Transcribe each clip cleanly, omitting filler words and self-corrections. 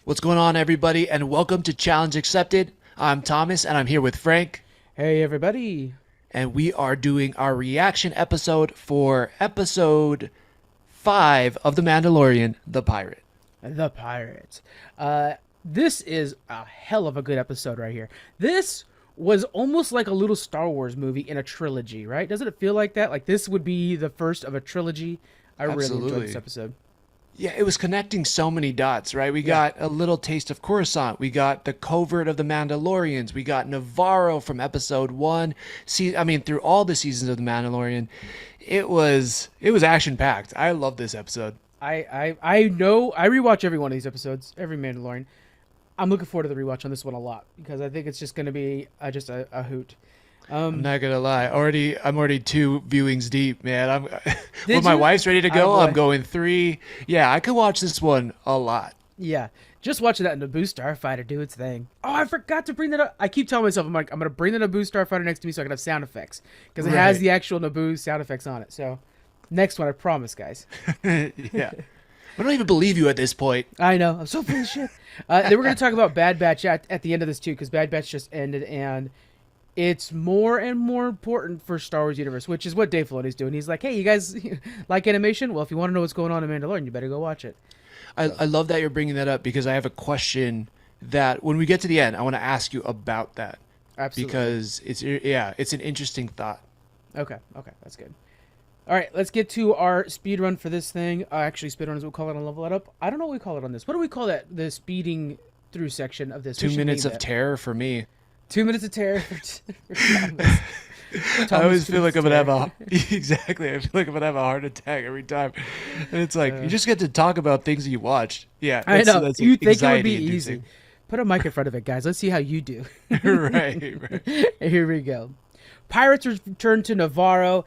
What's going on, everybody, and welcome to Challenge Accepted. I'm Thomas, and I'm here with Frank, Hey everybody. and we are doing our reaction episode for episode 5 of The Mandalorian, The Pirate. The Pirates. This is a hell of a good episode right here. This was almost like a little Star Wars movie in a trilogy, right? Doesn't it feel like that? Like this would be the first of a trilogy. I really enjoyed Absolutely. this episode. Yeah, it was connecting so many dots, right? We Yeah. got a little taste of Coruscant. We got the covert of the Mandalorians. We got Nevarro from episode 1. See, I mean, through all the seasons of the Mandalorian, it was action packed. I love this episode. I know I rewatch every one of these episodes, every Mandalorian. I'm looking forward to the rewatch on this one a lot because I think it's just going to be just a hoot. I'm not gonna lie. I'm already 2 viewings deep, man. I'm when Did my you? wife's ready to go, Attaboy. I'm going 3. Yeah, I could watch this one a lot. Yeah, just watching that Naboo Starfighter do its thing. Oh, I forgot to bring that up. I keep telling myself, I'm like, I'm gonna bring the Naboo Starfighter next to me so I can have sound effects because it has Right. the actual Naboo sound effects on it. So, next one, I promise, guys. Yeah. I don't even believe you at this point. I know, I'm so full of shit. Then we're gonna talk about Bad Batch at the end of this too, because Bad Batch just ended and it's more and more important for Star Wars universe, which is what Dave Filoni's doing. He's like, hey, you guys like animation? Well, if you want to know what's going on in Mandalorian, you better go watch it. I love that you're bringing that up because I have a question that when we get to the end, I want to ask you about that Absolutely. because it's an interesting thought. Okay, that's good. All right, let's get to our speed run for this thing. Actually, speed run is what we call it on Level It Up. I don't know what we call it on this. What do we call that? The speeding through section of this. We 2 should minutes name of that. terror for me. 2 minutes of terror for Thomas. I always Thomas feel like I'm Terror. gonna have a exactly. I feel like I'm gonna have a heart attack every time, and it's like you just get to talk about things you watched. Yeah, I know. that's You think it would be anxiety-inducing. easy? Put a mic in front of it, guys. Let's see how you do. right. Here we go. Pirates return to Nevarro.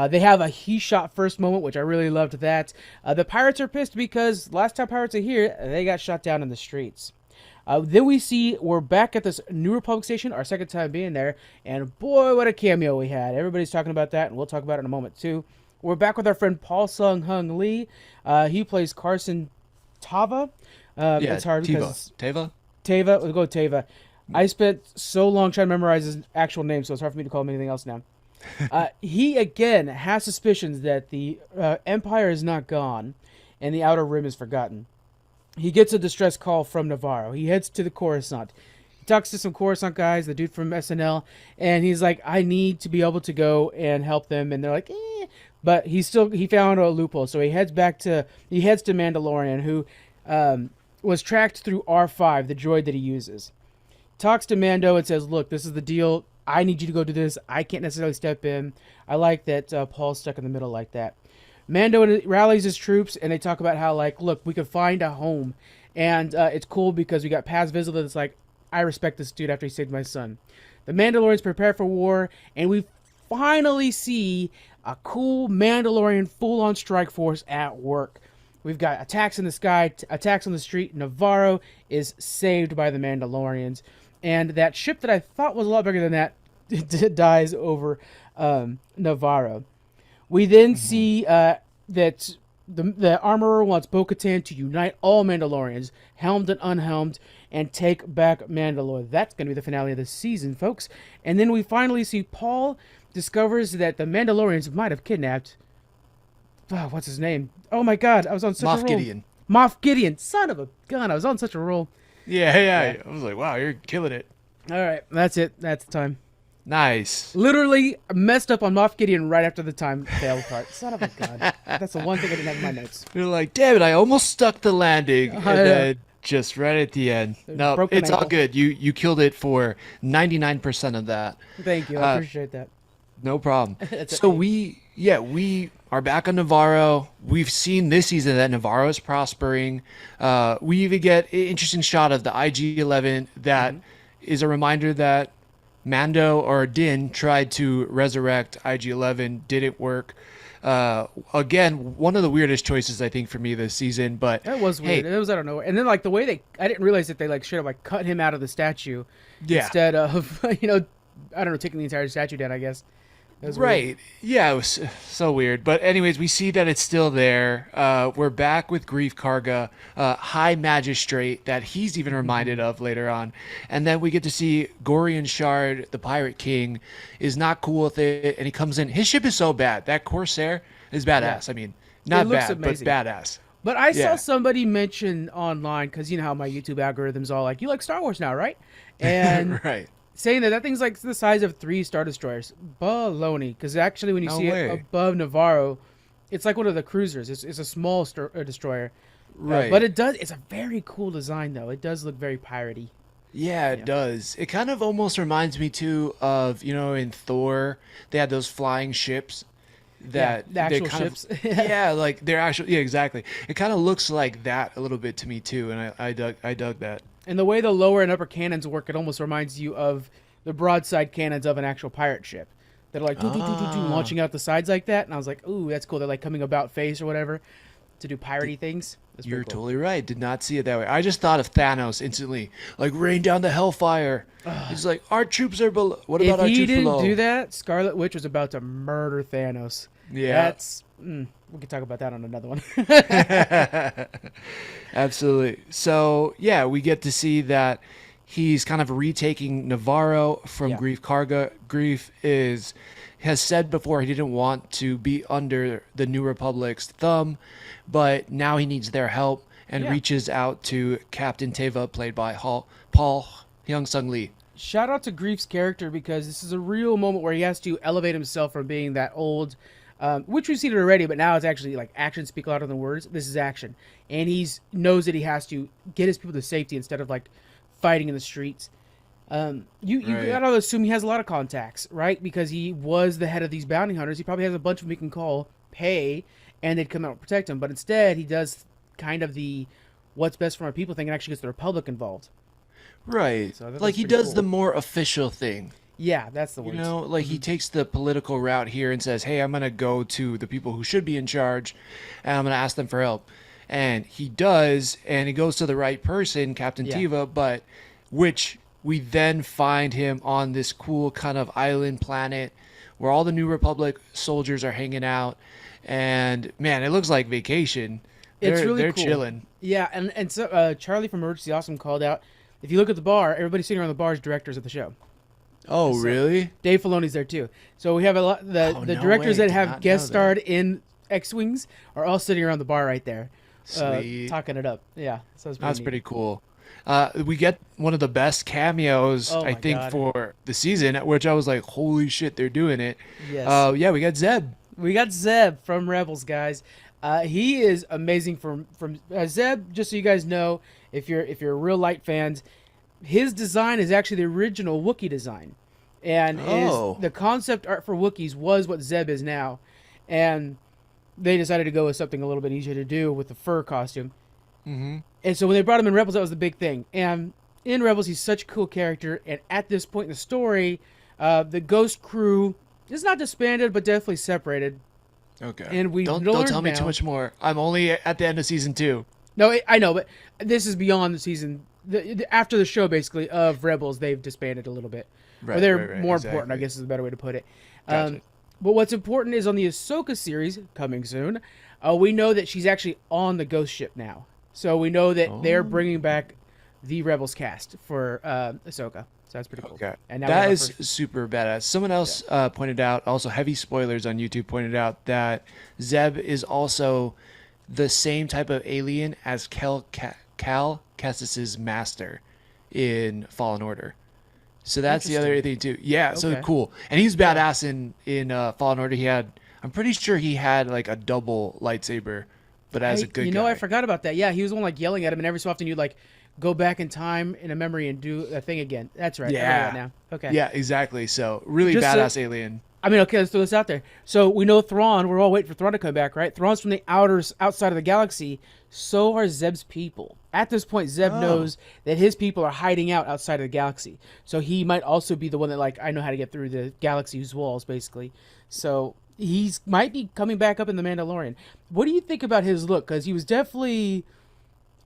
They have a he shot first moment, which I really loved that. The pirates are pissed because last time pirates are here, they got shot down in the streets. Then we see we're back at this New Republic station, our second time being there, and boy, what a cameo we had. Everybody's talking about that, and we'll talk about it in a moment too. We're back with our friend Paul Sung Hung Lee. He plays Carson Tava. Yeah, It's hard because Teva. Tava. We'll go with Tava. I spent so long trying to memorize his actual name, so it's hard for me to call him anything else now. He again has suspicions that the Empire is not gone, and the Outer Rim is forgotten. He gets a distress call from Nevarro. He heads to the Coruscant. He talks to some Coruscant guys, the dude from SNL, and he's like, I need to be able to go and help them. And they're like, eh. But he found a loophole. So he heads to Mandalorian, who was tracked through R5, the droid that he uses. Talks to Mando and says, look, this is the deal. I need you to go do this. I can't necessarily step in. I like that Paul's stuck in the middle like that. Mando rallies his troops, and they talk about how, like, look, we could find a home. And it's cool because we got Paz Vizsla that's like, I respect this dude after he saved my son. The Mandalorians prepare for war, and we finally see a cool Mandalorian full-on strike force at work. We've got attacks in the sky, attacks on the street. Nevarro is saved by the Mandalorians. And that ship that I thought was a lot bigger than that dies over Nevarro. We then see that the Armorer wants Bo-Katan to unite all Mandalorians, helmed and unhelmed, and take back Mandalore. That's going to be the finale of the season, folks. And then we finally see Paul discovers that the Mandalorians might have kidnapped... Oh, what's his name? Oh my god, I was on such a roll. Moff Gideon. Moff Gideon. Son of a gun, I was on such a roll. Yeah. I was like, wow, you're killing it. All right, that's it. That's the time. Nice. Literally messed up on Moff Gideon right after the time failed part. Son of a gun. That's the one thing I didn't have in my notes. You're like, damn it, I almost stuck the landing. And know. then just right at the end. No, broken it's all ankle. good. You killed it for 99% of that. Thank you. I appreciate that. No problem. That's So it. we are back on Nevarro. We've seen this season that Nevarro is prospering. We even get an interesting shot of the IG-11 that is a reminder that Mando or Din tried to resurrect IG-11, didn't work. Again, one of the weirdest choices I think for me this season, but That was weird. hey, It was out of nowhere. And then like the way I didn't realize that they like should have like cut him out of the statue Yeah. instead of I don't know, taking the entire statue down. I guess. It was weird. Right. Yeah, it was so weird. But anyways, we see that it's still there. We're back with Greef Karga, High Magistrate, that he's even reminded of later on. And then we get to see Gorian Shard, the Pirate King, is not cool with it. And he comes in. His ship is so bad. That Corsair is badass. Yeah. I mean, not looks bad, amazing. but badass. But I Yeah. saw somebody mention online, because you know how my YouTube algorithms all like, you like Star Wars now, right? And Right. saying that thing's like the size of 3 Star Destroyers. Baloney. Because actually, when you No see way. it above Nevarro, it's like one of the cruisers. It's a small destroyer. Right. But it's a very cool design, though. It does look very piratey. Yeah, it does. It kind of almost reminds me too of, in Thor, they had those flying ships that the actual they kind ships. Of, yeah, like they're actual. Yeah, exactly. It kind of looks like that a little bit to me too, and I dug that. And the way the lower and upper cannons work, it almost reminds you of the broadside cannons of an actual pirate ship. They're like launching out the sides like that, and I was like, "Ooh, that's cool." They're like coming about face or whatever to do piratey things. That's You're pretty cool. totally right. Did not see it that way. I just thought of Thanos instantly, like rain down the hellfire. He's like, our troops are below. What about If our he troops didn't below? do that, Scarlet Witch was about to murder Thanos. Yeah. That's we could talk about that on another one. Absolutely. So yeah, we get to see that he's kind of retaking Nevarro from Yeah. Greef Karga. Greef has said before he didn't want to be under the New Republic's thumb, but now he needs their help and Yeah. reaches out to Captain Teva, played by Paul Hyung-sung Lee. Shout out to Greef's character, because this is a real moment where he has to elevate himself from being that old, which we've seen it already, but now it's actually like actions speak louder than words. This is action. And he knows that he has to get his people to safety instead of like fighting in the streets. You Right. gotta assume he has a lot of contacts, right? Because he was the head of these bounty hunters. He probably has a bunch of them he can call, pay, and they'd come out and protect him. But instead, he does kind of the what's best for my people thing and actually gets the Republic involved. Right. So I thought Like that's he pretty does cool. the more official thing. Yeah, that's the word. Like he takes the political route here and says, hey, I'm going to go to the people who should be in charge and I'm going to ask them for help. And he does, and he goes to the right person, Captain Yeah. Teva, but which we then find him on this cool kind of island planet where all the New Republic soldiers are hanging out. And man, it looks like vacation. It's really they're cool. chilling. Yeah, and so Charlie from Emergency Awesome called out, if you look at the bar, everybody sitting around the bar is directors of the show. Oh, So- really? Dave Filoni's there too. So we have a lot. The Oh, no directors way. that Did have not guest know that. starred in X-Wings are all sitting around the bar right there, Sweet. talking it up. Yeah, so it's That's neat. pretty cool. We get one of the best cameos, Oh I my think, God. for the season, which I was like, holy shit, they're doing it. Yes. Yeah, we got Zeb. We got Zeb from Rebels, guys. He is amazing. From Zeb, just so you guys know, if you're real light fans, his design is actually the original Wookiee design, and the concept art for Wookiees was what Zeb is now, and they decided to go with something a little bit easier to do with the fur costume. Mm-hmm. And so when they brought him in Rebels, that was the big thing. And in Rebels, he's such a cool character. And at this point in the story, the Ghost crew is not disbanded, but definitely separated. Okay. And we don't learned tell me now- too much more. I'm only at the end of season 2. No, I know, but this is beyond the season. After the show, basically, of Rebels, they've disbanded a little bit. Or they're more important, I guess is a better way to put it. Gotcha. But what's important is on the Ahsoka series, coming soon, we know that she's actually on the Ghost ship now. So we know that they're bringing back the Rebels cast for Ahsoka. So that's pretty cool. Okay. And now we That have our is first- super badass. Someone else pointed out, also heavy spoilers on YouTube pointed out that Zeb is also the same type of alien as Cal Kestis's master in Fallen Order. So that's the other thing too. Yeah, so Okay. cool. And he's badass in Fallen Order. I'm pretty sure he had like a double lightsaber, but as a good You know, guy. I forgot about that. Yeah, he was the one like yelling at him, and every so often you'd like go back in time in a memory and do a thing again. That's right. I remember that now. Okay. Yeah, exactly. So really Just so- badass alien. I mean, okay, let's throw this out there. So we know Thrawn. We're all waiting for Thrawn to come back, right? Thrawn's from the outside of the galaxy. So are Zeb's people. At this point, Zeb knows that his people are hiding outside of the galaxy. So he might also be the one that, like, I know how to get through the galaxy's walls, basically. So he's might be coming back up in the Mandalorian. What do you think about his look? Because he was definitely,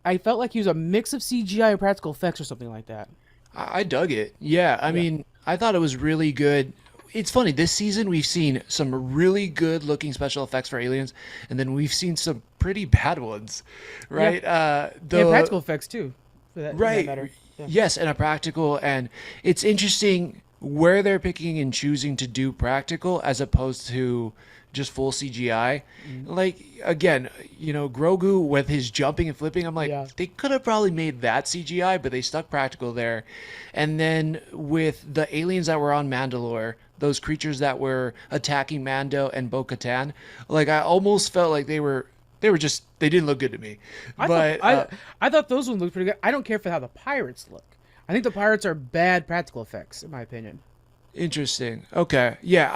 I felt like he was a mix of CGI and practical effects or something like that. I dug it. Yeah, I mean, I thought it was really good. it's funny. This season we've seen some really good looking special effects for aliens, and then we've seen some pretty bad ones, right? Yeah, practical effects too. For that Right. matter. Yeah. Yes, and a practical, and it's interesting where they're picking and choosing to do practical as opposed to just full CGI. Like again, Grogu with his jumping and flipping, I'm like, Yeah. they could have probably made that CGI, but they stuck practical there. And then with the aliens that were on Mandalore, those creatures that were attacking Mando and Bo-Katan, like I almost felt like they didn't look good to me. I thought those ones looked pretty good. I don't care for how the pirates look. I think the pirates are bad practical effects, in my opinion. Interesting. Okay. Yeah,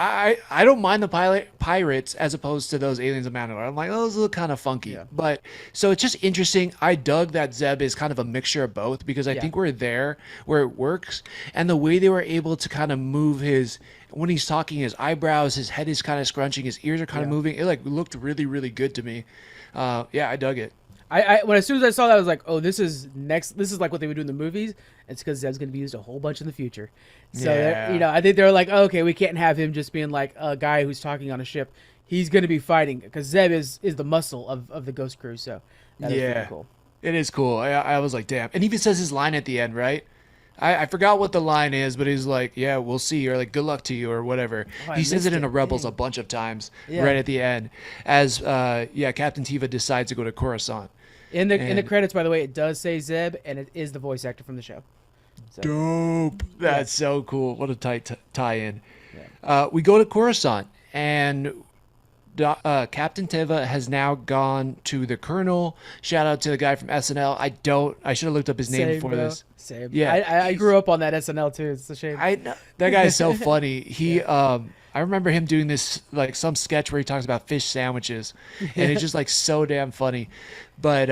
I don't mind the pirates as opposed to those aliens of Mandalore. I'm like, those look kind of funky. Yeah. But so it's just interesting. I dug that Zeb is kind of a mixture of both because I Yeah. think we're there where it works. And the way they were able to kind of move when he's talking, his eyebrows, his head is kind of scrunching, his ears are kind of moving. It like looked really, really good to me. Yeah, I dug it. When as soon as I saw that, I was like, "Oh, this is next. This is like what they would do in the movies." It's because Zeb's going to be used a whole bunch in the future. So Yeah. I think they're like, oh, "Okay, we can't have him just being like a guy who's talking on a ship. He's going to be fighting because Zeb is the muscle of the Ghost Crew." So that is pretty cool. It is cool. I was like, damn. And he even says his line at the end, right? I forgot what the line is, but he's like, yeah, we'll see, or like, good luck to you, or whatever. Oh, I He says it missed in it. a Rebels Dang. a bunch of times Yeah. right at the end, as Captain Teva decides to go to Coruscant. In the And- credits, by the way, it does say Zeb, and it is the voice actor from the show. So, Dope. That's so cool. What a tight tie-in. Yeah. We go to Coruscant, and Captain Teva has now gone to the Colonel. Shout out to the guy from SNL. I should have looked up his name Same, before bro. this. Same. Yeah, I grew up on that SNL too. It's a shame. I know that guy is so funny. He I remember him doing this like some sketch where he talks about fish sandwiches, and it's just like so damn funny. But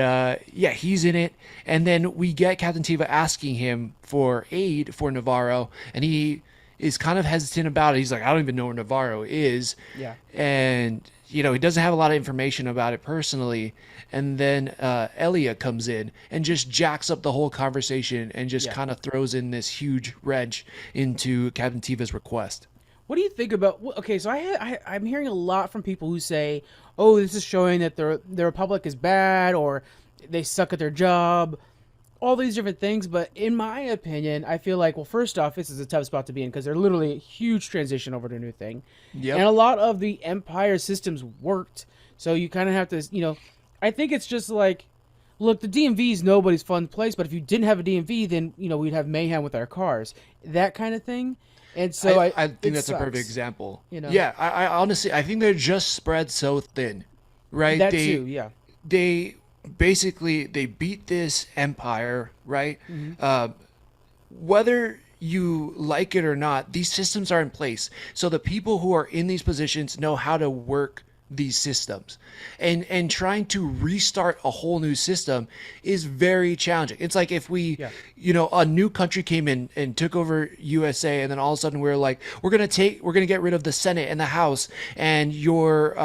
yeah, he's in it, and then we get Captain Teva asking him for aid for Nevarro, and he is kind of hesitant about it. He's like, I don't even know where Nevarro is. Yeah. And he doesn't have a lot of information about it personally. And then Elia comes in and just jacks up the whole conversation and just Yeah. kind of throws in this huge wrench into Captain Teva's request. What do you think about? Okay, so I'm hearing a lot from people who say, "Oh, this is showing that the Republic is bad or they suck at their job." All these different things, but in my opinion, I feel like, well, first off, this is a tough spot to be in because they're literally a huge transition over to a new thing, Yep. and a lot of the Empire systems worked, so you kind of have to, I think it's just like, look, the DMV is nobody's fun place, but if you didn't have a DMV, then we'd have mayhem with our cars, that kind of thing. And so I it think that's a perfect sucks. example. Yeah, I honestly, I think they're just spread so thin, right? That too, yeah. They basically they beat this empire, right? Whether you like it or not, these systems are in place, so the people who are in these positions know how to work these systems, and trying to restart a whole new system is very challenging. It's like if we a new country came in and took over USA, and then all of a sudden we're like, we're gonna get rid of the Senate and the House and your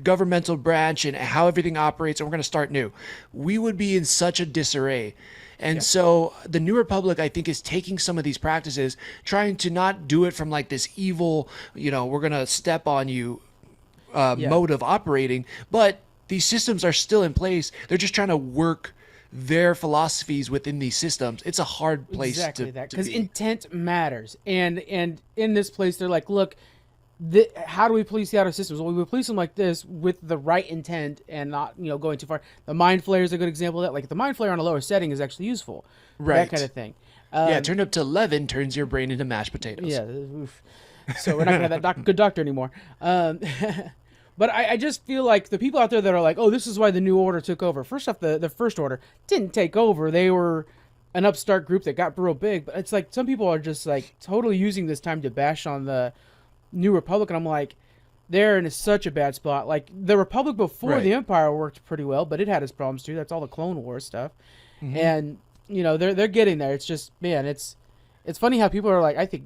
governmental branch and how everything operates, and we're gonna start new. We would be in such a disarray. And so the New Republic, I think, is taking some of these practices, trying to not do it from like this evil, we're going to step on you mode of operating, but these systems are still in place. They're just trying to work their philosophies within these systems. It's a hard place Exactly to that, because be. intent matters, and in this place they're like, look, how do we police the outer systems? Well, we would police them like this with the right intent and not going too far. The mind flayer is a good example of that. Like the mind flayer on a lower setting is actually useful, Right. That kind of thing. Turned up to 11 turns your brain into mashed potatoes. Yeah. Oof. So we're not gonna have that good doctor anymore. But I just feel like the people out there that are like, oh, this is why the New Order took over. First off, the First Order didn't take over. They were an upstart group that got real big. But it's like some people are just like totally using this time to bash on the New Republic. And I'm like, they're in such a bad spot. Like the Republic before Right. the Empire worked pretty well, but it had its problems too. That's all the Clone Wars stuff. And, they're getting there. It's just, man, it's funny how people are like, I think,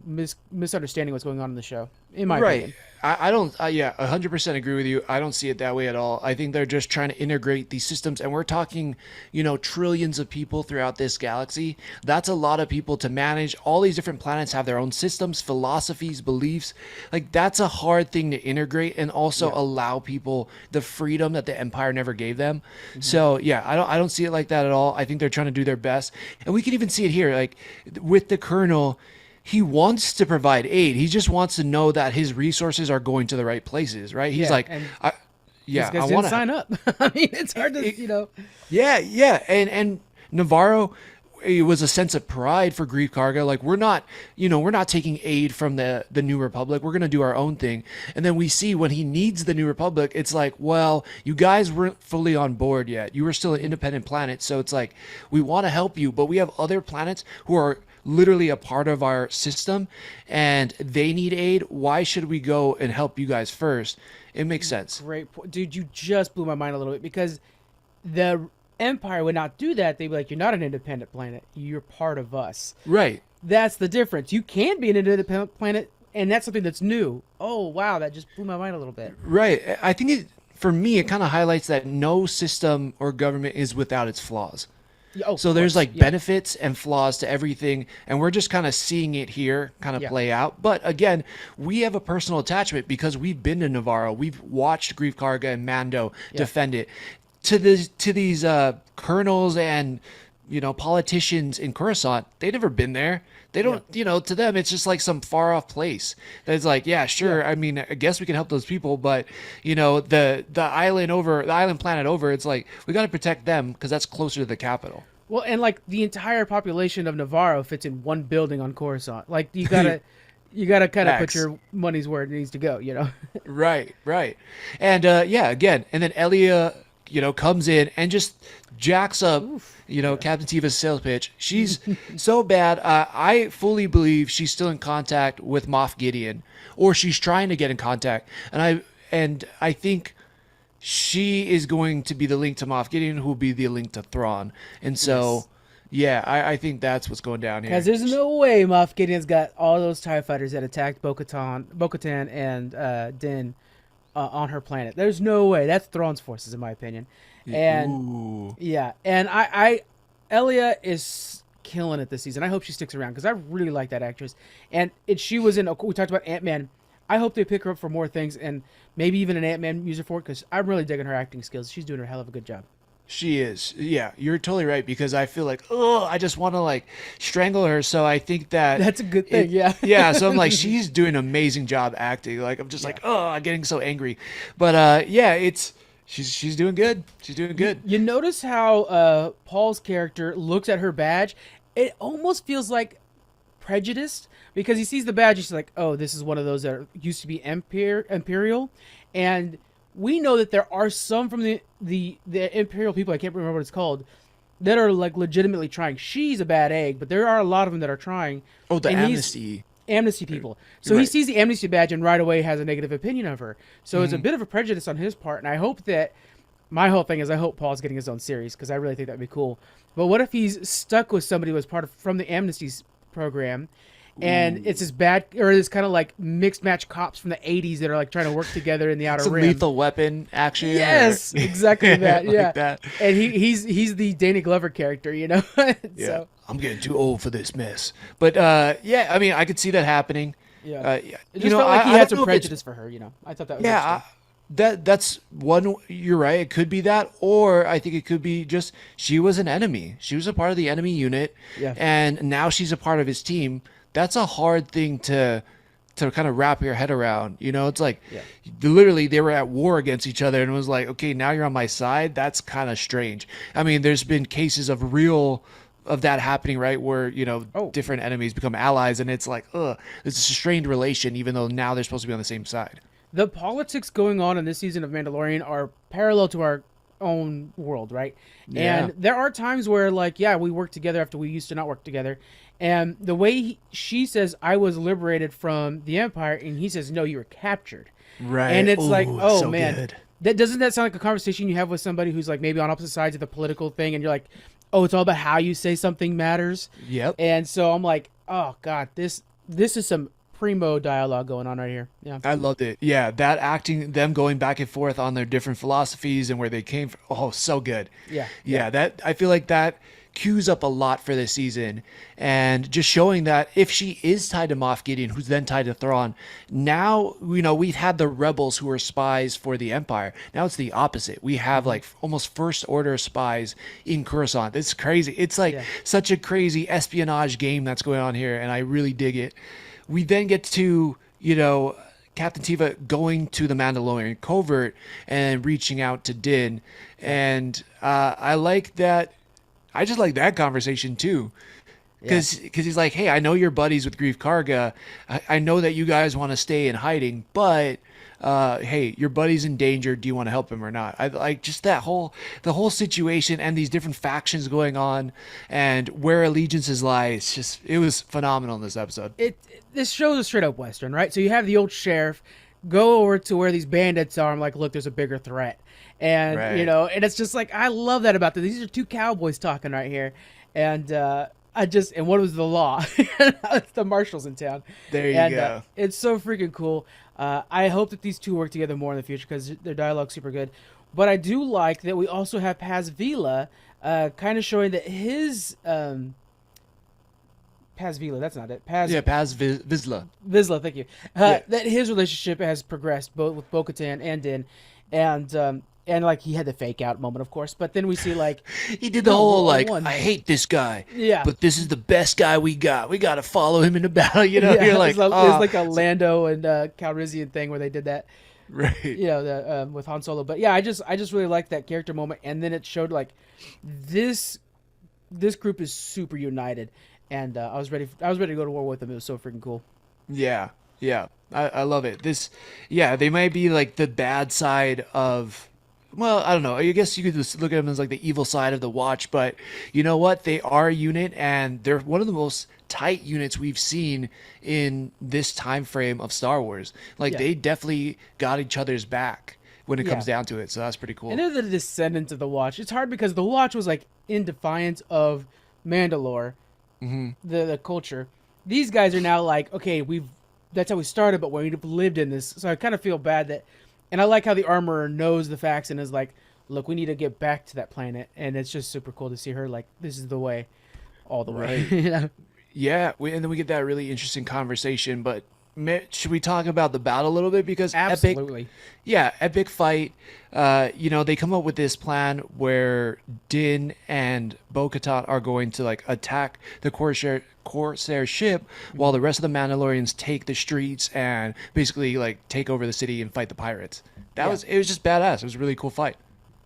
misunderstanding what's going on in the show, in my opinion. I don't, yeah, 100% agree with you. I don't see it that way at all. I think they're just trying to integrate these systems, and we're talking, trillions of people throughout this galaxy. That's a lot of people to manage. All these different planets have their own systems, philosophies, beliefs. Like, that's a hard thing to integrate and also allow people the freedom that the Empire never gave them. So, yeah, I don't see it like that at all. I think they're trying to do their best. And we can even see it here, like, with the Colonel. He wants to provide aid. He just wants to know that his resources are going to the right places, right? He's like, these guys didn't sign up. I mean, it's hard to, Yeah. And Nevarro, it was a sense of pride for Greef Karga. Like, we're not taking aid from the New Republic. We're going to do our own thing. And then we see when he needs the New Republic, it's like, well, you guys weren't fully on board yet. You were still an independent planet. So it's like, we want to help you, but we have other planets who are literally a part of our system and they need aid. Why should we go and help you guys first? It makes sense. Great point. Dude, you just blew my mind a little bit, because the Empire would not do that. They'd be like, you're not an independent planet. You're part of us. Right. That's the difference. You can be an independent planet, and that's something that's new. Oh, wow. That just blew my mind a little bit. Right. I think for me, it kind of highlights that no system or government is without its flaws. So there's benefits and flaws to everything, and we're just kind of seeing it here kind of play out. But again, we have a personal attachment because we've been to Nevarro. We've watched Greef Karga and Mando defend it. To these colonels and politicians in Coruscant, they've never been there. They don't, to them, it's just like some far off place. That's like, yeah, sure. I mean, I guess we can help those people, but the island planet over, it's like, we got to protect them because that's closer to the capital. Well, and like the entire population of Nevarro fits in one building on Coruscant. Like, you gotta kind of put your money's where it needs to go, Right. And again, and then Elia, comes in and just jacks up, Captain Tiva's sales pitch. She's so bad. I fully believe she's still in contact with Moff Gideon, or she's trying to get in contact. And I think she is going to be the link to Moff Gideon, who will be the link to Thrawn. And so, I think that's what's going down here. Because there's no way Moff Gideon's got all those TIE fighters that attacked Bo-Katan and Din on her planet. There's no way. That's Thrawn's forces, in my opinion. And and Elia is killing it this season. I hope she sticks around because I really like that actress. And she was in. We talked about Ant-Man. I hope they pick her up for more things and maybe even an Ant-Man user for it, because I'm really digging her acting skills. She's doing a hell of a good job. She is. Yeah, you're totally right, because I feel like, I just want to strangle her. So I think that's a good thing. Yeah. So I'm like, she's doing an amazing job acting. Like, I'm just I'm getting so angry. But she's doing good. She's doing good. You notice how Paul's character looks at her badge? It almost feels like prejudiced, because he sees the badge. He's like, oh, this is one of those that used to be Imperial, and we know that there are some from the Imperial people, I can't remember what it's called, that are legitimately trying. She's a bad egg, but there are a lot of them that are trying. Oh, the amnesty people. So he sees the amnesty badge and right away has a negative opinion of her. So it's a bit of a prejudice on his part, and I hope that my whole thing is I hope Paul's getting his own series, because I really think that'd be cool. But what if he's stuck with somebody who was from the amnesty program, and it's this kind of mixed match cops from the 80s that are trying to work together in the Outer Rim. Lethal Weapon action. Yes, exactly that. Like that. And he's the Danny Glover character, So I'm getting too old for this mess. But I mean, I could see that happening. Yeah. It just felt like he had some prejudice for her. I thought that was interesting. That's one. You're right. It could be that, or I think it could be just she was an enemy. She was a part of the enemy unit, and now she's a part of his team. That's a hard thing to kind of wrap your head around. It's like literally they were at war against each other, and it was like, okay, now you're on my side. That's kind of strange. I mean, there's been cases of that happening, right? Where, different enemies become allies, and it's like, it's a strained relation, even though now they're supposed to be on the same side. The politics going on in this season of Mandalorian are parallel to our own world, right? Yeah. And there are times where we work together after we used to not work together. And the way she says, I was liberated from the Empire, and he says, no, you were captured. Right. And it's so man, good. Doesn't that sound like a conversation you have with somebody who's maybe on opposite sides of the political thing, and you're like, oh, it's all about how you say something matters. Yep. And so I'm like, oh God, this is some primo dialogue going on right here. Yeah. I loved it. Yeah, that acting, them going back and forth on their different philosophies and where they came from. Oh, so good. Yeah. Yeah, that I feel like that cues up a lot for this season, and just showing that if she is tied to Moff Gideon, who's then tied to Thrawn, now we've had the rebels who are spies for the Empire. Now it's the opposite. We have like almost first order spies in Coruscant. It's crazy. It's like such a crazy espionage game that's going on here, and I really dig it. We then get to Captain Teva going to the Mandalorian covert and reaching out to Din, and I like that. I just like that conversation too, because he's like, hey, I know you're buddies with Greef Karga. I know that you guys want to stay in hiding, but hey, your buddy's in danger. Do you want to help him or not? I like just the whole situation and these different factions going on and where allegiances lie. It was phenomenal in this episode. This show's a straight up Western, right? So you have the old sheriff go over to where these bandits are. I'm like, look, there's a bigger threat. And, and it's just like, I love that about this. These are two cowboys talking right here. And and what was the law? It's the marshals in town. There you go. It's so freaking cool. I hope that these two work together more in the future because their dialogue's super good. But I do like that we also have Paz Vila kind of showing that his... Paz Vila, that's not it. Paz Vizsla. Vizsla, thank you. That his relationship has progressed both with Bo-Katan and Din. And like he had the fake out moment, of course, but then we see like he did the whole like I hate this guy, but this is the best guy we got. We got to follow him into battle. You're like, it's like a Lando and Calrissian thing where they did that, right? With Han Solo. But yeah, I just really liked that character moment, and then it showed like this group is super united, and I was ready to go to war with them. It was so freaking cool. Yeah, I love it. They might be like the bad side of. Well, I don't know. I guess you could just look at them as like the evil side of the Watch, but you know what? They are a unit, and they're one of the most tight units we've seen in this time frame of Star Wars. Like they definitely got each other's back when it comes down to it. So that's pretty cool. And they're the descendants of the Watch. It's hard because the Watch was like in defiance of Mandalore, the culture. These guys are now like, okay, that's how we started, but we've lived in this. So I kind of feel bad that. And I like how the armorer knows the facts and is like, look, we need to get back to that planet. And it's just super cool to see her like, this is the way, all the way. And then we get that really interesting conversation. But should we talk about the battle a little bit? Because absolutely. Epic fight. They come up with this plan where Din and Bo-Katan are going to like attack the Corsair ship while the rest of the Mandalorians take the streets and basically like take over the city and fight the pirates. It was just badass. It was a really cool fight.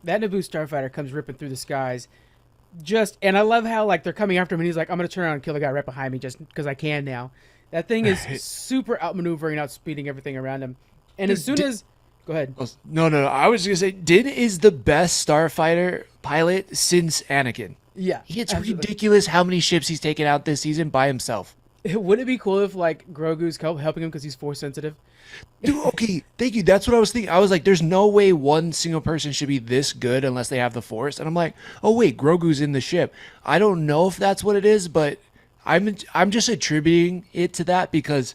That Naboo starfighter comes ripping through the skies. And I love how like they're coming after him and he's like, I'm gonna turn around and kill the guy right behind me just because I can now. That thing is super outmaneuvering, outspeeding everything around him. And as soon as... Go ahead. No. I was going to say, Din is the best starfighter pilot since Anakin. Yeah. It's ridiculous how many ships he's taken out this season by himself. Wouldn't it be cool if, like, Grogu's helping him because he's force sensitive? Dude, okay, thank you. That's what I was thinking. I was like, there's no way one single person should be this good unless they have the force. And I'm like, oh, wait, Grogu's in the ship. I don't know if that's what it is, but... I'm just attributing it to that because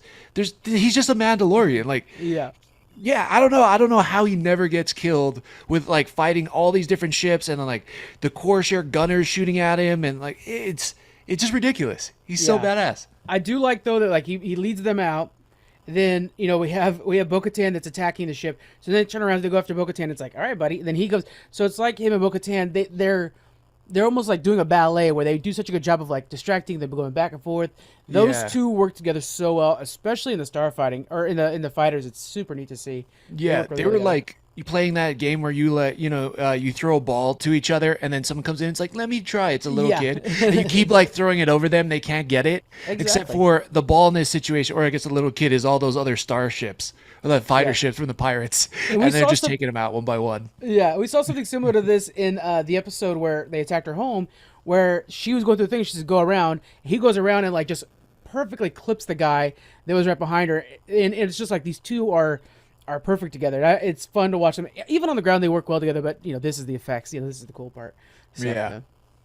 he's just a Mandalorian. Like, I don't know how he never gets killed with like fighting all these different ships and then like the Corsair gunners shooting at him and like it's just ridiculous. He's so badass. I do like though that like he leads them out. Then we have Bo-Katan that's attacking the ship. So then they turn around to go after Bo-Katan. It's like, all right, buddy. And then he goes. So it's like him and Bo-Katan. They're almost like doing a ballet where they do such a good job of like distracting them, going back and forth. Those two work together so well, especially in the starfighting or in the fighters. It's super neat to see. Yeah, they were like you playing that game where you you throw a ball to each other and then someone comes in. It's like, let me try. It's a little kid. And you keep like throwing it over them. They can't get it. Exactly. Except for the ball in this situation, or I guess the little kid is all those other starships or the fighter ships from the pirates, and they're just taking them out one by one. Yeah, we saw something similar to this in the episode where they attacked her home, where she was going through the thing. She says, "Go around." He goes around and like just perfectly clips the guy that was right behind her, and it's just like these two are perfect together. It's fun to watch them. Even on the ground, they work well together. But this is the effects. This is the cool part. So,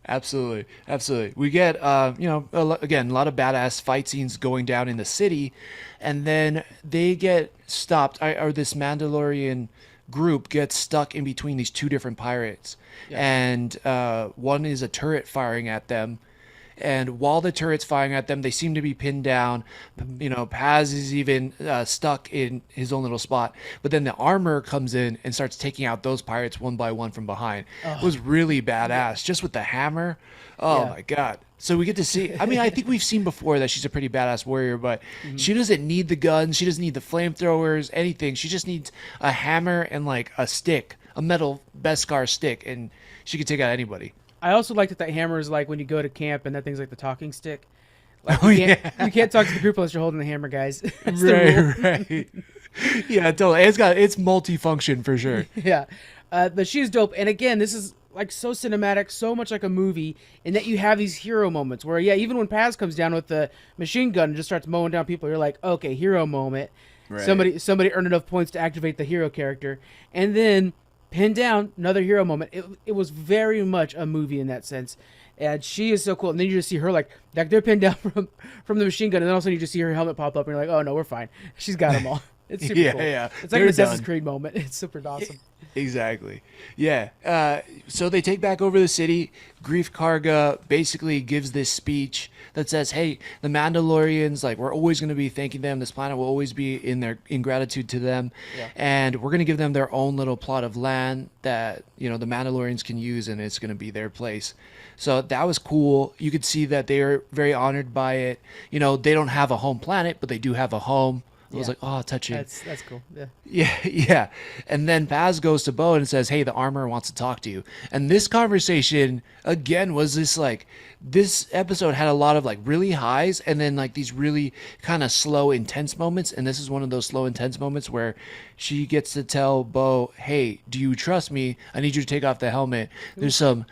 Absolutely, absolutely. We get, again, a lot of badass fight scenes going down in the city, and then they get stopped, or this Mandalorian group gets stuck in between these two different pirates, Yeah. and one is a turret firing at them. And while the turret's firing at them, they seem to be pinned down. Paz is even stuck in his own little spot. But then the armor comes in and starts taking out those pirates one by one from behind. It was really badass, just with the hammer. Oh Yeah. my god! So we get to see. I mean, I think we've seen before that she's a pretty badass warrior, but she doesn't need the guns. She doesn't need the flamethrowers, anything. She just needs a hammer and like a stick, a metal Beskar stick, and she can take out anybody. I also like that hammer is like when you go to camp and that thing's like the talking stick. Like Oh you can't talk to the group unless you're holding the hammer, guys. That's the rule. right. Yeah, totally. It's multifunction for sure. Yeah, but she's dope. And again, this is like so cinematic, so much like a movie, in that you have these hero moments where, yeah, even when Paz comes down with the machine gun and just starts mowing down people, you're like, okay, hero moment. Right. Somebody earned enough points to activate the hero character, and then pinned down, another hero moment. It was very much a movie in that sense. And she is so cool. And then you just see her like they're pinned down from the machine gun, and then all of a sudden you just see her helmet pop up, and you're like, oh no, we're fine. She's got them all. It's super Yeah, cool. yeah. It's like They're an Assassin's done. Creed moment. It's super awesome. Exactly. Yeah. So they take back over the city. Greef Karga basically gives this speech that says, "Hey, the Mandalorians, like we're always going to be thanking them. This planet will always be in gratitude to them, Yeah. and we're going to give them their own little plot of land that the Mandalorians can use, and it's going to be their place." So that was cool. You could see that they are very honored by it. They don't have a home planet, but they do have a home. I was Yeah. like, oh, touching. That's cool. Yeah. Yeah, yeah. And then Paz goes to Bo and says, "Hey, the armor wants to talk to you." And this conversation again was this episode had a lot of like really highs and then like these really kind of slow, intense moments. And this is one of those slow, intense moments where she gets to tell Bo, "Hey, do you trust me? I need you to take off the helmet. There's some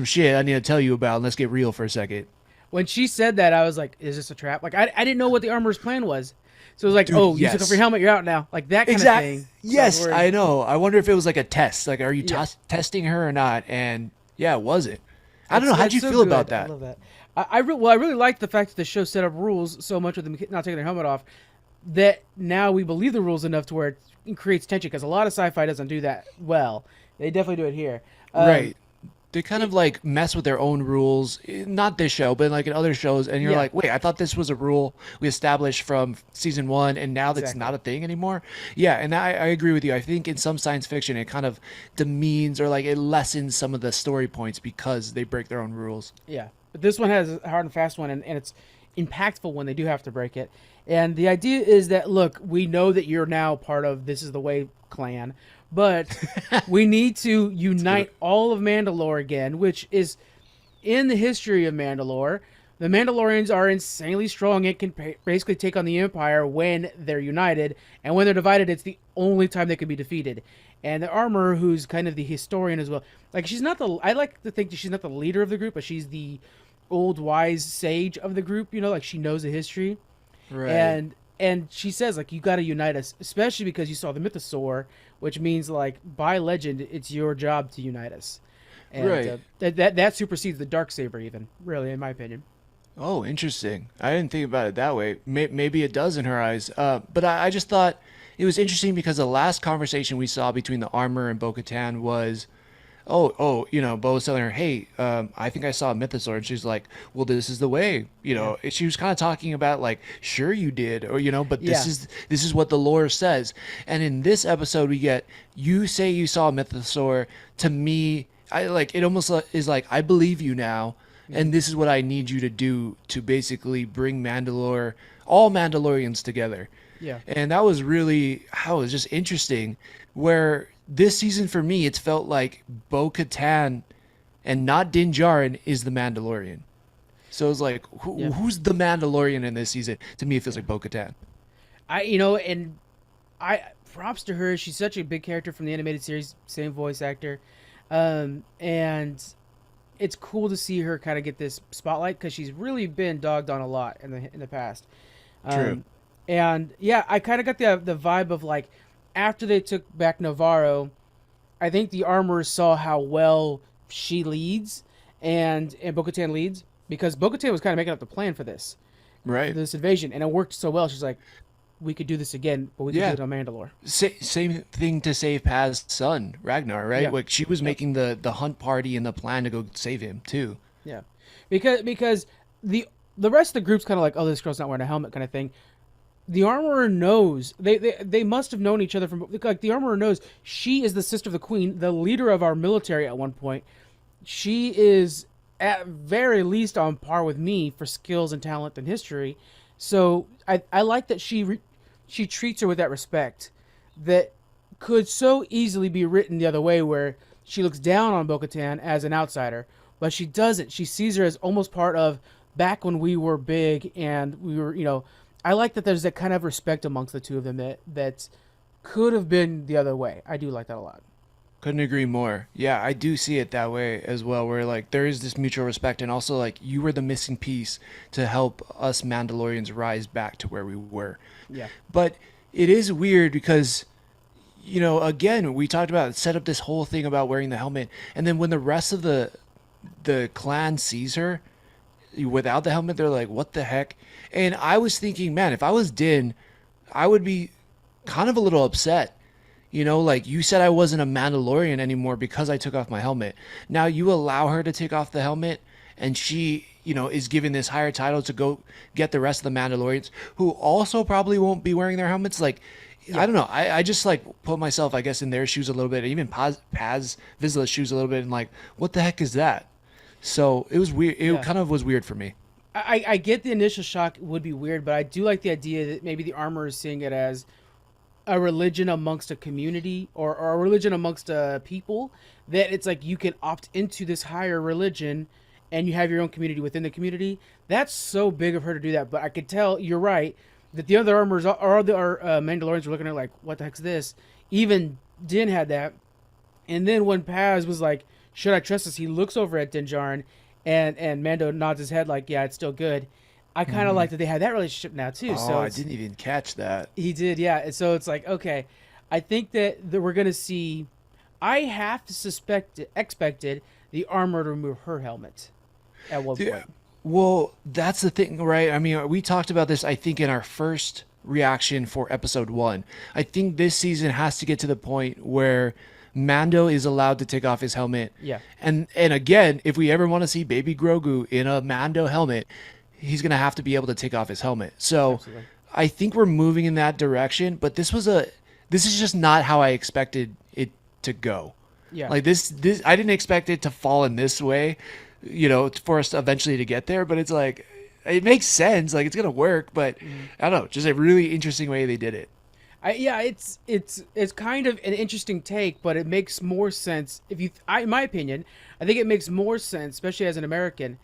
shit I need to tell you about. Let's get real for a second." When she said that, I was like, is this a trap? Like I didn't know what the armor's plan was. So it was like, Dude, oh, you yes. took off your helmet, you're out now. Like that kind of Exactly. thing. So Yes, was worried. I know. I wonder if it was like a test. Like, are you Yeah. testing her or not? And yeah, it wasn't. I don't know. That's How'd you so feel good. about I that? love that. I really liked the fact that the show set up rules so much with them not taking their helmet off that now we believe the rules enough to where it creates tension, because a lot of sci-fi doesn't do that well. They definitely do it here. Right. They kind of like mess with their own rules. Not this show, but like in other shows. And you're Yeah. like, wait, I thought this was a rule we established from season 1, and now that's Exactly. not a thing anymore. Yeah, and I agree with you. I think in some science fiction, it kind of demeans or like it lessens some of the story points because they break their own rules. Yeah, but this one has a hard and fast one, and it's impactful when they do have to break it. And the idea is that, look, we know that you're now part of This Is the Way clan, but we need to unite all of Mandalore again, which is in the history of Mandalore. The Mandalorians are insanely strong and can basically take on the Empire when they're united, and when they're divided, it's the only time they can be defeated. And the Armor, who's kind of the historian as well, like she's not the. I like to think that she's not the leader of the group, but she's the old wise sage of the group. Like she knows the history, Right. and she says like you got to unite us, especially because you saw the mythosaur, which means like by legend it's your job to unite us. And, Right. that supersedes the Darksaber even, really, in my opinion. Oh, interesting. I didn't think about it that way. Maybe it does in her eyes. But I just thought it was interesting because the last conversation we saw between the armor and Bo-Katan was, Bo was telling her, "Hey, I think I saw a mythosaur," and she's like, "Well, this is the way." She was kind of talking about like, "Sure, you did," or but Yeah. this is what the lore says. And in this episode, we get you say you saw a mythosaur. To me, I like it almost is like I believe you now. And this is what I need you to do to basically bring all Mandalorians together. Yeah. And that was just interesting. Where this season for me, it's felt like Bo-Katan and not Din Djarin is the Mandalorian. So it's like, who's the Mandalorian in this season? To me, it feels like Bo-Katan. And I props to her. She's such a big character from the animated series, same voice actor, and it's cool to see her kind of get this spotlight because she's really been dogged on a lot in the past. True. And yeah, I kind of got the vibe of like after they took back Nevarro, I think the Armorers saw how well she leads, and Bo-Katan leads, because Bo-Katan was kind of making up the plan for Right. this invasion, and it worked so well. She's like, we could do this again, but we could do it on Mandalore. Same thing to save Paz's son, Ragnar, right? Yeah. Like she was making the hunt party and the plan to go save him too. Yeah, because the rest of the group's kind of like, oh, this girl's not wearing a helmet, kind of thing. The armorer knows they must have known each other from, like, the armorer knows she is the sister of the queen, the leader of our military at one point. She is at very least on par with me for skills and talent and history. So I like that she treats her with that respect that could so easily be written the other way, where she looks down on Bo-Katan as an outsider, but she doesn't. She sees her as almost part of back when we were big and we were, I like that there's that kind of respect amongst the two of them that could have been the other way. I do like that a lot. Couldn't agree more. Yeah, I do see it that way as well, where like there is this mutual respect, and also like you were the missing piece to help us Mandalorians rise back to where we were. Yeah. But it is weird because, again, we talked about set up this whole thing about wearing the helmet, and then when the rest of the clan sees her without the helmet, they're like, what the heck? And I was thinking, man, if I was Din, I would be kind of a little upset. Like you said, I wasn't a Mandalorian anymore because I took off my helmet. Now you allow her to take off the helmet, and she, is given this higher title to go get the rest of the Mandalorians, who also probably won't be wearing their helmets. Like, I don't know. I just like put myself, I guess, in their shoes a little bit, even Paz Vizsla's shoes a little bit, and like, what the heck is that? So it was weird. It kind of was weird for me. I get the initial shock would be weird, but I do like the idea that maybe the armor is seeing it as a religion amongst a community, or a religion amongst a people, that it's like you can opt into this higher religion and you have your own community within the community. That's so big of her to do that. But I could tell, you're right, that the other armors or the Mandalorians were looking at like, what the heck's this? Even Din had that. And then when Paz was like, should I trust this? He looks over at Din Djarin, and Mando nods his head like, yeah, it's still good. I kind of like that they had that relationship now too. Oh, I didn't even catch that. He did, yeah. And so it's like, okay, I think that we're gonna see. I have to expected the armor to remove her helmet at one point. Well, that's the thing, right? I mean, we talked about this, I think, in our first reaction for episode 1. I think this season has to get to the point where Mando is allowed to take off his helmet. Yeah. And again, if we ever want to see baby Grogu in a Mando helmet, he's going to have to be able to take off his helmet. So absolutely. I think we're moving in that direction, but this is just not how I expected it to go. Yeah. Like this I didn't expect it to fall in this way, for us eventually to get there, but it's like, it makes sense. Like it's going to work, but I don't know, just a really interesting way they did it. It's kind of an interesting take, but it makes more sense in my opinion. I think it makes more sense, especially as an American,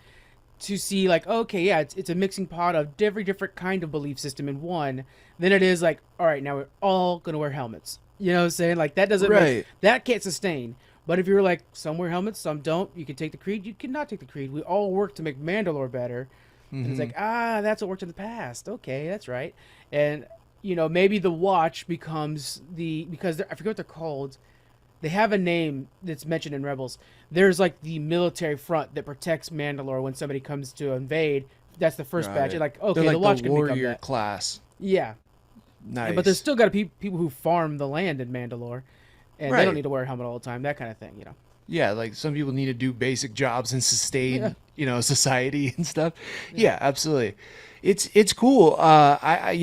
to see like, okay, yeah, it's a mixing pot of every different kind of belief system in one, than it is like, all right, now we're all gonna wear helmets. You know what I'm saying? Like that doesn't that can't sustain. But if you're like, some wear helmets, some don't, you can take the creed, you cannot take the creed. We all work to make Mandalore better. And it's like, that's what worked in the past. Okay, that's right. And maybe the Watch becomes because I forget what they're called. They have a name that's mentioned in Rebels. There's like the military front that protects Mandalore when somebody comes to invade. That's the first batch. You're like, okay, the Watch can become warrior that class. Yeah. Nice. But there's still got to be people who farm the land in Mandalore, and they don't need to wear a helmet all the time. That kind of thing, Yeah, like some people need to do basic jobs and sustain, society and stuff. Yeah, absolutely. It's cool. I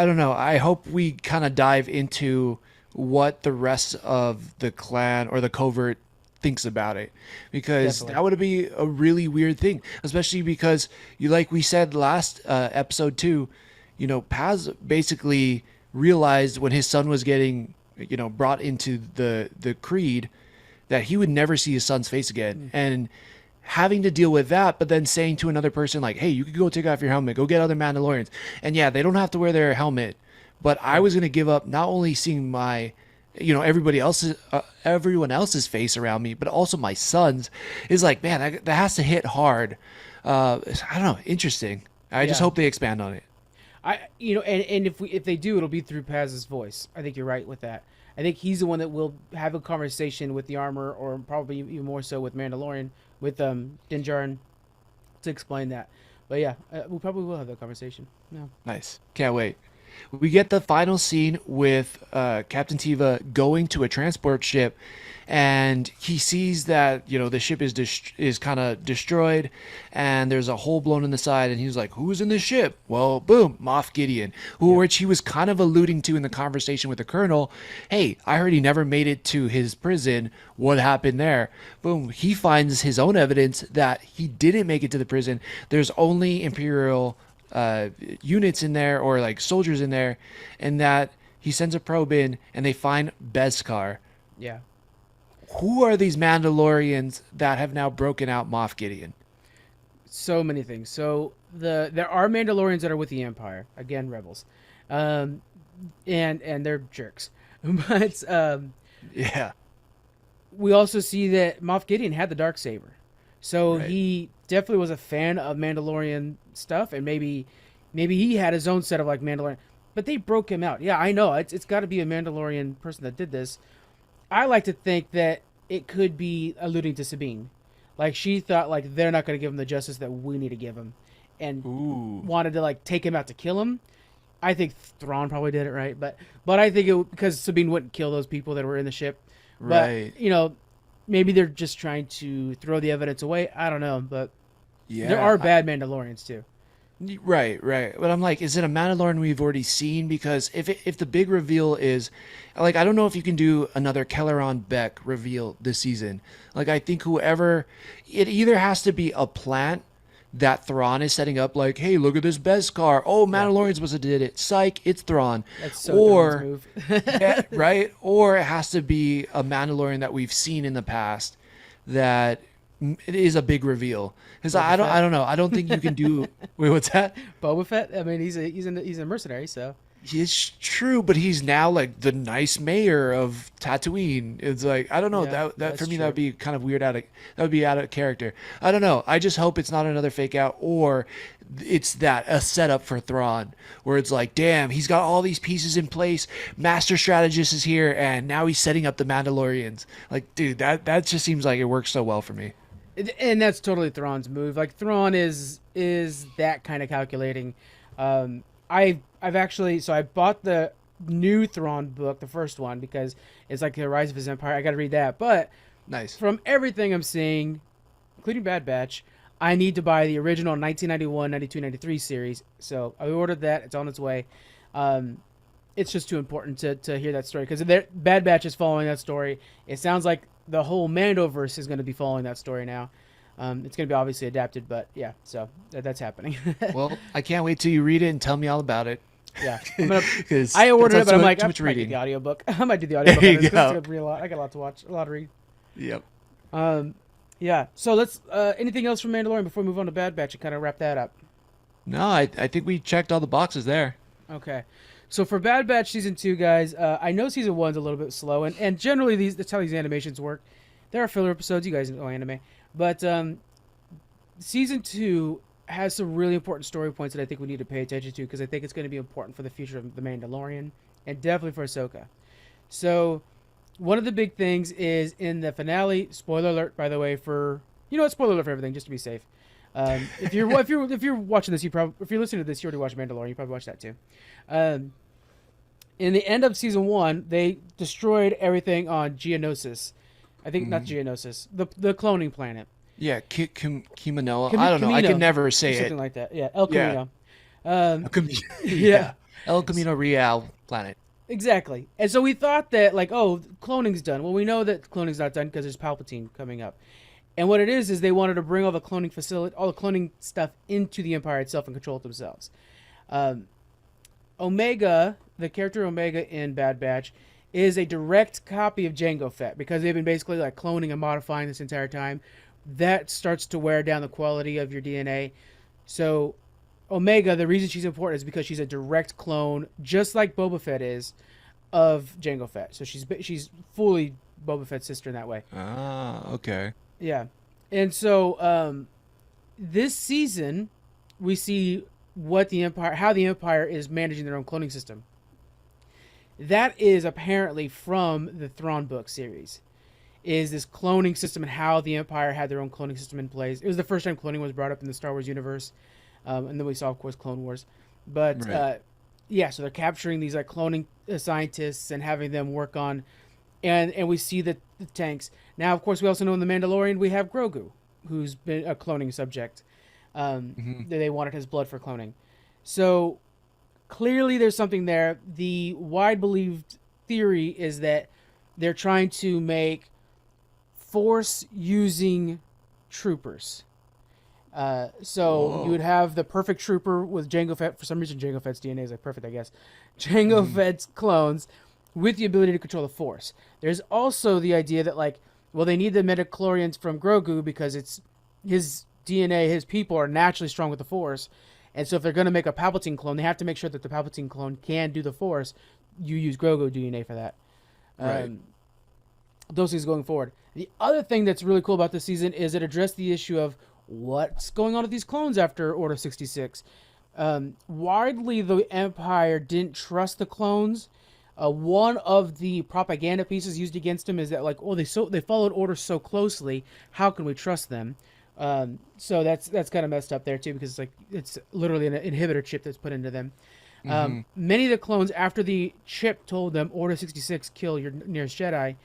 don't know. I hope we kind of dive into what the rest of the clan or the covert thinks about it, because that would be a really weird thing, especially because like we said last episode too, Paz basically realized when his son was getting brought into the creed that he would never see his son's face again, and having to deal with that, but then saying to another person like, hey, you could go take off your helmet, go get other Mandalorians, and yeah, they don't have to wear their helmet, but I was going to give up not only seeing my everyone else's face around me, but also my son's. Is like, man, that has to hit hard. I don't know, interesting. I just hope they expand on it. And if they do, it'll be through Paz's voice. I think you're right with that. I think he's the one that will have a conversation with the armor, or probably even more so with Mandalorian, with Din Djarin, to explain that. But yeah, we probably will have that conversation. Yeah. Nice. Can't wait. We get the final scene with Captain Teva going to a transport ship, and he sees that the ship is kind of destroyed, and there's a hole blown in the side, and he's like, "Who's in the ship?" Well, boom, Moff Gideon, which he was kind of alluding to in the conversation with the colonel. Hey, I heard he never made it to his prison. What happened there? Boom, he finds his own evidence that he didn't make it to the prison. There's only Imperial units in there, or like soldiers in there, and that he sends a probe in and they find Beskar. Yeah. Who are these Mandalorians that have now broken out Moff Gideon? So many things. So there are Mandalorians that are with the Empire, again, rebels, and they're jerks. But Yeah, we also see that Moff Gideon had the Darksaber, so right. he definitely was a fan of Mandalorian stuff, and maybe he had his own set of like Mandalorian. But they broke him out. Yeah, I know it's got to be a Mandalorian person that did this. I like to think that it could be alluding to Sabine. Like, she thought, like, they're not going to give him the justice that we need to give him. And wanted to, like, take him out to kill him. I think Thrawn probably did it, right? But I think because Sabine wouldn't kill those people that were in the ship. Right. But, maybe they're just trying to throw the evidence away. I don't know. But Yeah. there are bad Mandalorians, too. Right. But I'm like, is it a Mandalorian we've already seen? Because if the big reveal is, like, I don't know if you can do another Kelleron Beck reveal this season. Like, I think it either has to be a plant that Thrawn is setting up, like, hey, look at this Beskar. Oh, Mandalorians must have did it. Psych, it's Thrawn. That's so Thrawn's move. Yeah, right? Or it has to be a Mandalorian that we've seen in the past that it is a big reveal. Because I don't know. I don't think you can do. Wait, what's that? Boba Fett. I mean, he's a mercenary, so. It's true, but he's now like the nice mayor of Tatooine. It's like, I don't know. Yeah, that for me, true. that would be kind of weird. That would be out of character. I don't know. I just hope it's not another fake out, or it's a setup for Thrawn, where it's like, damn, he's got all these pieces in place. Master strategist is here, and now he's setting up the Mandalorians. Like, dude, that just seems like it works so well for me. And that's totally Thrawn's move. Like, Thrawn is that kind of calculating. I've actually, so I bought the new Thrawn book, the first one, because it's like the rise of his empire. I got to read that. But Nice. from everything I'm seeing, including Bad Batch, I need to buy the original 1991, 92, 93 series. So I ordered that. It's on its way. It's just too important to hear that story, because Bad Batch is following that story. It sounds like the whole Mandoverse is going to be following that story now. It's going to be obviously adapted, but yeah, so that's happening. Well, I can't wait till you read it and tell me all about it. Yeah, I ordered it, but I'm like, too much I might do reading. the audiobook. I might do the audiobook. There you It's go. going to be a lot. I got a lot to watch, a lot to read. Yep. Yeah. So let's. Anything else from Mandalorian before we move on to Bad Batch and kind of wrap that up? No, I think we checked all the boxes there. Okay. So for Bad Batch Season 2, guys, I know Season 1's a little bit slow, and generally that's how these animations work. There are filler episodes, you guys know anime. But Season 2 has some really important story points that I think we need to pay attention to, because I think it's going to be important for the future of The Mandalorian, and definitely for Ahsoka. So one of the big things is in the finale, spoiler alert, by the way, for... You know what? Spoiler alert for everything, just to be safe. If you're watching this, if you're listening to this, you already watched Mandalorian. You probably watched that too. In the end of Season 1, they destroyed everything on Geonosis. I think not Geonosis, the cloning planet. Yeah, Kimanoa. I don't know. I Camino, can never say something it. like that. Yeah, El Yeah. Camino. Yeah. El Camino Real planet. Exactly. And so we thought that, like, oh, cloning's done. Well, we know that cloning's not done because there's Palpatine coming up. And what it is they wanted to bring all the cloning all the cloning stuff into the Empire itself and control it themselves. Omega, the character Omega in Bad Batch, is a direct copy of Jango Fett, because they've been basically like cloning and modifying this entire time. That starts to wear down the quality of your DNA. So Omega, the reason she's important is because she's a direct clone, just like Boba Fett is, of Jango Fett. So she's fully Boba Fett's sister in that way. Ah, okay. Yeah. And so this season we see how the Empire is managing their own cloning system. That is apparently from the Thrawn book series. Is this cloning system and how the Empire had their own cloning system in place. It was the first time cloning was brought up in the Star Wars universe. And then we saw, of course, Clone Wars. But, Right. yeah, so they're capturing these like cloning scientists and having them work on, and we see the tanks. Now, of course, we also know in The Mandalorian we have Grogu, who's been a cloning subject. They wanted his blood for cloning. So clearly there's something there. The wide believed theory is that they're trying to make force using troopers. So Whoa. you would have the perfect trooper with Jango Fett. For some reason, Jango Fett's DNA is like perfect, I guess. Jango Fett's clones with the ability to control the force. There's also the idea that like, well, they need the midichlorians from Grogu because it's his DNA, his people are naturally strong with the force. And so if they're going to make a Palpatine clone, they have to make sure that the Palpatine clone can do the force. You use Grogu DNA for that. Right. Those things going forward. The other thing that's really cool about this season is it addressed the issue of what's going on with these clones after Order 66. Widely, the Empire didn't trust the clones. One of the propaganda pieces used against them is that like, oh, they followed Order so closely. How can we trust them? So that's kind of messed up there too, because it's literally an inhibitor chip that's put into them. Many of the clones, after the chip told them Order 66 kill your nearest Jedi,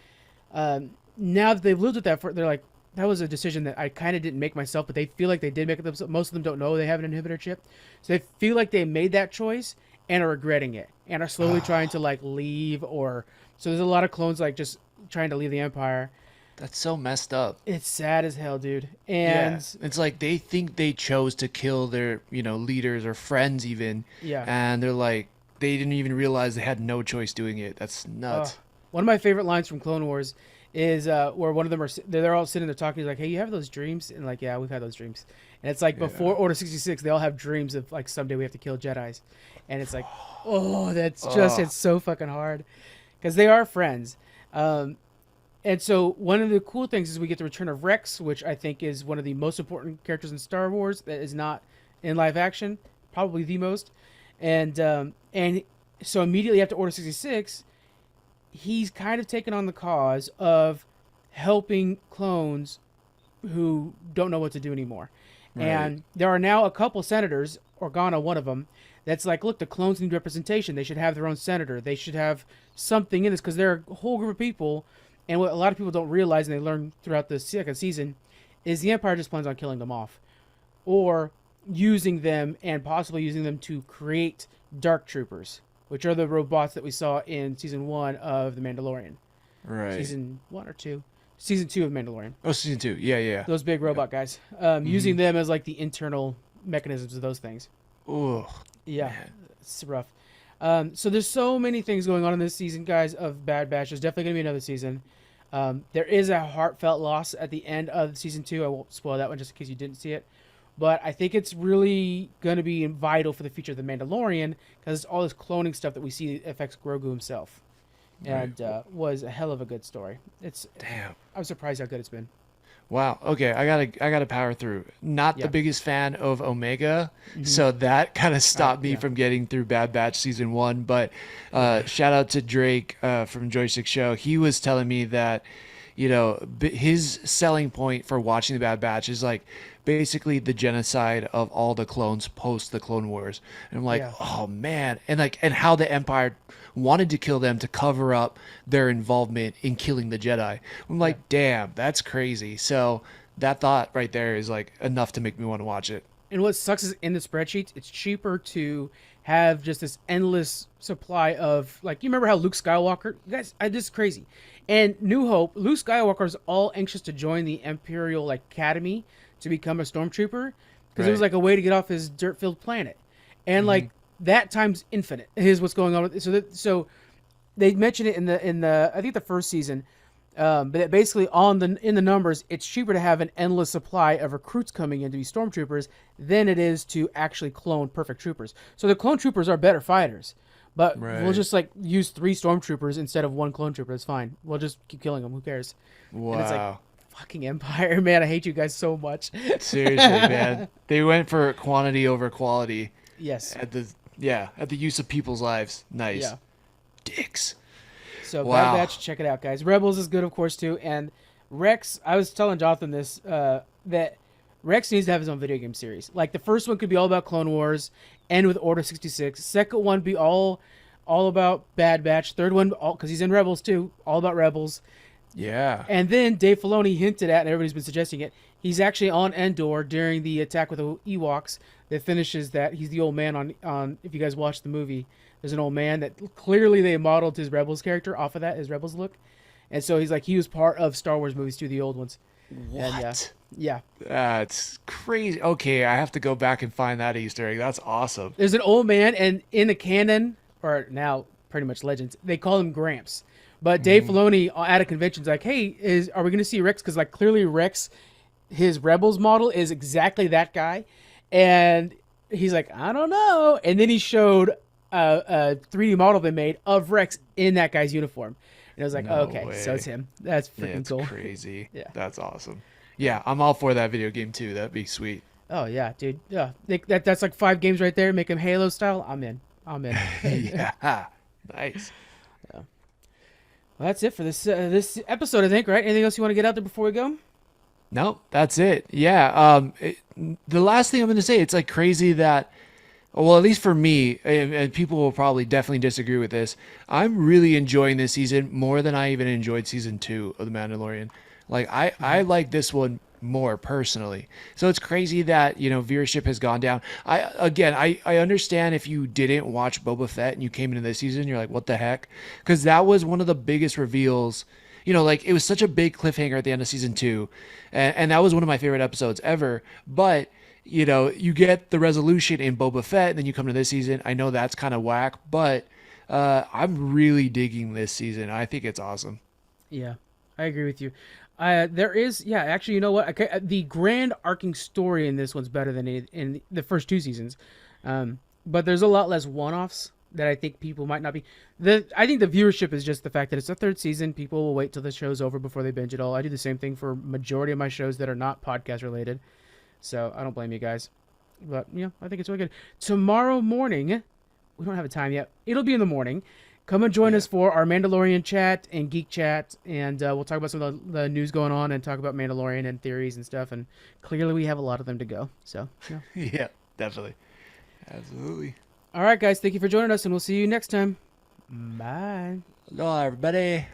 now that they've lived with that, they're like, that was a decision that I kind of didn't make myself, but they feel like they did make it themselves. Most of them don't know they have an inhibitor chip, so they feel like they made that choice and are regretting it and are slowly trying to like leave. Or so there's a lot of clones like just trying to leave the Empire. That's so messed up. It's sad as hell, dude. And Yeah. It's like they think they chose to kill their, leaders or friends even. Yeah. And they're like, they didn't even realize they had no choice doing it. That's nuts. One of my favorite lines from Clone Wars is where one of them they're all sitting there talking. He's like, "Hey, you have those dreams?" And like, "Yeah, we've had those dreams." And it's like before Order 66, they all have dreams of like someday we have to kill Jedis, and it's like, oh, that's just it's so fucking hard because they are friends. And so one of the cool things is we get the return of Rex, which I think is one of the most important characters in Star Wars that is not in live action, probably the most. And so immediately after Order 66, he's kind of taken on the cause of helping clones who don't know what to do anymore. Right. And there are now a couple senators, Organa one of them, that's like, look, the clones need representation. They should have their own senator. They should have something in this because they're a whole group of people. And what a lot of people don't realize, and they learn throughout the second season, is the Empire just plans on killing them off. Or using them and possibly using them to create Dark Troopers, which are the robots that we saw in Season 1 of The Mandalorian. Right. Season 1 or 2? Season 2 of Mandalorian. Oh, Season 2. Yeah. Those big robot guys. Using them as like the internal mechanisms of those things. Ugh. Yeah, Man. it's rough. So there's so many things going on in this season, guys, of Bad Batch. There's definitely going to be another season. There is a heartfelt loss at the end of Season 2. I won't spoil that one just in case you didn't see it. But I think it's really going to be vital for the future of The Mandalorian because all this cloning stuff that we see affects Grogu himself. And was a hell of a good story. Damn. I'm surprised how good it's been. Wow. Okay, I gotta power through. Not the biggest fan of Omega, so that kind of stopped me from getting through Bad Batch Season 1. But shout out to Drake from Joystick Show. He was telling me that, his selling point for watching the Bad Batch is like basically the genocide of all the clones post the Clone Wars. And I'm like, oh man, and how the Empire wanted to kill them to cover up their involvement in killing the Jedi. I'm like, damn, that's crazy. So that thought right there is like enough to make me want to watch it. And what sucks is in the spreadsheets, it's cheaper to have just this endless supply of, like, you remember how Luke Skywalker, you guys, this is crazy. And New Hope, Luke Skywalker is all anxious to join the Imperial Academy to become a stormtrooper because it was like a way to get off his dirt-filled planet. And like that times infinite is what's going on with it. So they mentioned it in the I think the first season, but that basically in the numbers, it's cheaper to have an endless supply of recruits coming in to be stormtroopers than it is to actually clone perfect troopers. So the clone troopers are better fighters, but we'll just use 3 stormtroopers instead of 1 clone trooper. It's fine. We'll just keep killing them. Who cares? Wow. And it's like, fucking Empire, man. I hate you guys so much. Seriously, man. They went for quantity over quality. Yes. At the use of people's lives. Nice. Yeah. dicks. So Wow. Bad Batch, check it out, guys. Rebels is good, of course, too. And Rex, I was telling Jonathan this, that Rex needs to have his own video game series. Like, the first one could be all about Clone Wars, end with Order 66. Second one be all about Bad Batch. Third one, because he's in Rebels, too, all about Rebels. Yeah. And then Dave Filoni hinted at, and everybody's been suggesting it, he's actually on Endor during the attack with the Ewoks that finishes that. He's the old man on if you guys watch the movie, there's an old man that clearly they modeled his Rebels character off of that, his Rebels look. And so he's like, he was part of Star Wars movies too, the old ones. What? And, yeah. That's crazy. Okay, I have to go back and find that Easter egg. That's awesome. There's an old man, and in the canon, or now pretty much Legends, they call him Gramps. But Dave Filoni at a convention's like, hey, are we going to see Rex? Because like clearly Rex, his Rebels model is exactly that guy. And he's like, I don't know. And then he showed a 3D model they made of Rex in that guy's uniform. And I was like, No okay, way. so it's him. That's freaking It's cool. crazy. Yeah. That's awesome. Yeah, I'm all for that video game too. That'd be sweet. Oh, yeah, dude. Yeah, that's like 5 games right there. Make him Halo style. I'm in. Yeah. Nice. Well, that's it for this episode, I think, right? Anything else you want to get out there before we go? No, that's it. Yeah. The last thing I'm going to say, it's like crazy that, well, at least for me, and people will probably definitely disagree with this, I'm really enjoying this season more than I even enjoyed season 2 of The Mandalorian. Like, I like this one more personally. So it's crazy that, viewership has gone down. I understand if you didn't watch Boba Fett and you came into this season, you're like, what the heck? Because that was one of the biggest reveals. Like it was such a big cliffhanger at the end of season 2. And that was one of my favorite episodes ever. But, you get the resolution in Boba Fett and then you come to this season. I know that's kind of whack, but I'm really digging this season. I think it's awesome. Yeah, I agree with you. There is, actually, you know what? The grand arcing story in this one's better than in the first 2 seasons. But there's a lot less one-offs that I think people might not be. I think the viewership is just the fact that it's the 3rd season. People will wait till the show's over before they binge it all. I do the same thing for majority of my shows that are not podcast related. So I don't blame you guys. But, I think it's really good. Tomorrow morning, we don't have a time yet. It'll be in the morning. Come and join us for our Mandalorian chat and Geek chat, and we'll talk about some of the news going on and talk about Mandalorian and theories and stuff, and clearly we have a lot of them to go. So, Yeah, definitely. Absolutely. All right, guys, thank you for joining us, and we'll see you next time. Bye. Hello, everybody.